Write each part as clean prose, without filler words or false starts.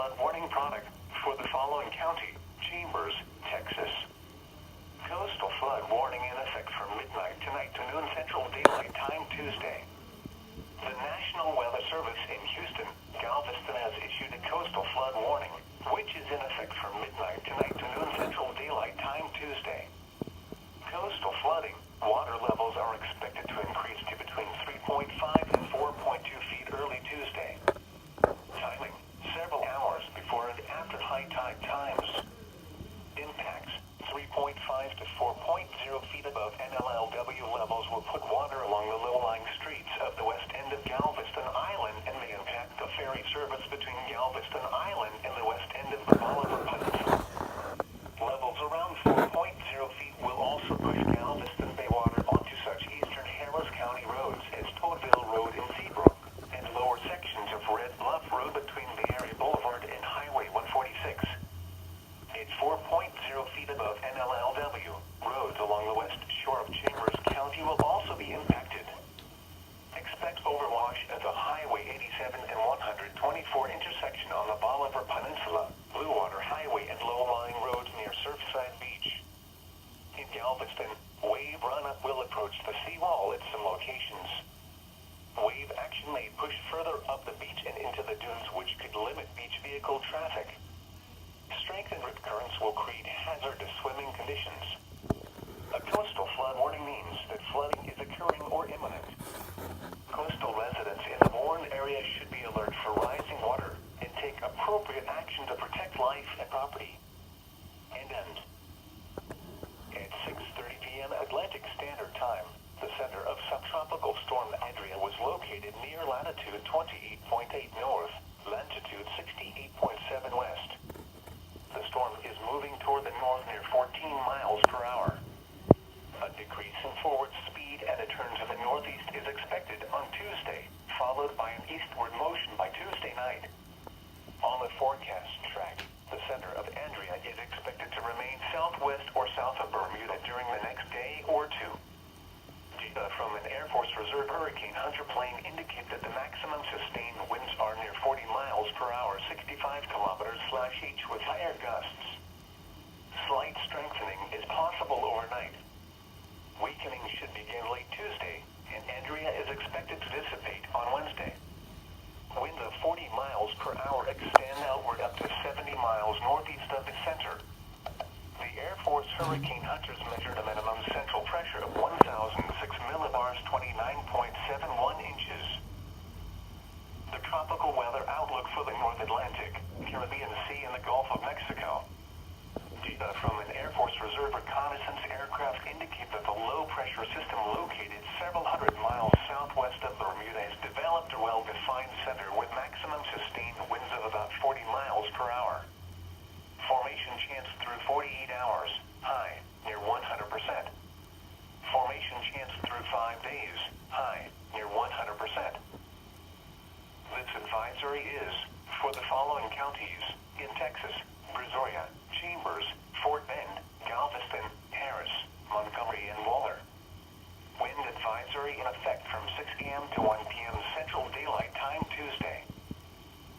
flood warning product for the following county: Chambers, Texas. Coastal flood warning in effect from midnight tonight to noon Central Daylight Time Tuesday. The National Weather Service in Houston, Galveston has issued a coastal flood warning, which is in effect from midnight tonight to noon Central Daylight Time Tuesday. Coastal flooding, water levels are expected to increase to between 3.5 and 4.2 feet early Tuesday. Timing, several hours before and after high tide times. Impacts, 3.5 to 4.0 feet above NLLW levels will put water along the low-lying streets of the west end of Galveston Island and may impact the ferry service between Galveston Island and the west end of the Bolivar Peninsula. Levels around 4.0 feet will also push Galveston Bay water onto such eastern Harris County roads as Toadville Road in Seabrook and lower sections of Red Bluff Road between Bay Area Boulevard and Highway 146. At 4.0 feet above NLLW, roads along the west shore of Chambers County will also be impacted. Expect overwash at the Highway 87 and 124 intersection on the Bolivar Peninsula, Blue Water Highway and low-lying roads near Surfside Beach. In Galveston, wave run-up will approach the seawall at some locations. Wave action may push further up the beach and into the dunes, which could limit beach vehicle traffic. Strengthened rip currents will create hazardous swimming conditions. A coastal flood warning means that flooding is occurring or imminent. Coastal residents in the warned area should be alert for rising water and take appropriate action to protect life and property. And end. At 6:30 p.m. Atlantic Standard Time, the center of subtropical storm Andrea was located near latitude 28.8 north, longitude 68.7 west. The storm is moving toward the north near 14 miles per hour. A decrease in forward speed and a turn to the northeast is expected on Tuesday, followed by an eastward motion by Tuesday night. On the forecast track, the center of Andrea is expected to remain southwest or south of Bermuda during the next day or two. Data from an Air Force Reserve Hurricane Hunter plane indicate that the maximum sustained winds are near 40 miles per hour, 65 km/h with higher gusts. Slight strengthening is possible overnight. Weakening should begin late Tuesday, and Andrea is expected to dissipate on Wednesday. Winds of 40 miles per hour extend outward up to 70 miles northeast of the center. The Air Force Hurricane Hunters measured a minimum central pressure of 1,006 millibars, 29.71 inches. The tropical weather outlook for the North Atlantic, Caribbean Sea, and the Gulf of Mexico. Data from an Air Force Reserve reconnaissance aircraft indicate that the low-pressure system located several hundred miles southwest of Bermuda has developed a well-defined center with maximum sustained winds of about 40 miles per hour. Formation chance through 48 hours, high, near 100%. Formation chance through 5 days, high, near 100%. This advisory is for the following counties in Texas: Brazoria, Chambers, Fort Bend, Galveston, Harris, Montgomery, and Waller. Wind advisory in effect from 6 a.m. to 1 p.m. Central Daylight Time Tuesday.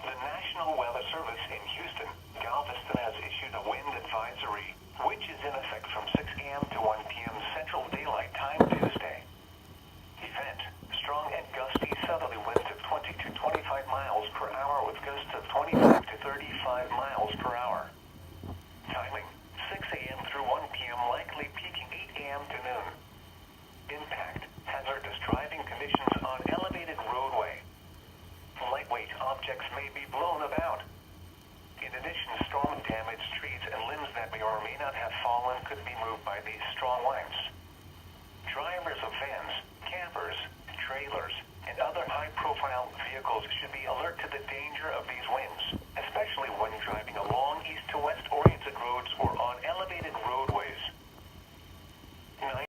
The National Weather Service in Houston, Galveston has issued a wind advisory, which is in effect from 6 a.m. to 1 p.m. Central Daylight Time Tuesday. Event: strong and gusty southerly winds of 20 to 25 miles per hour with gusts of 25 to 35 miles per hour. Timing: 6 a.m. through 1 p.m. likely peaking 8 a.m. to noon. Impact: hazardous driving conditions on elevated roadway. Lightweight objects may be blown about. In addition, storm-damaged trees and limbs that may or may not have fallen could be moved by these strong winds. Drivers of vans, campers, trailers, and other high-profile vehicles should be alert to the danger of these winds.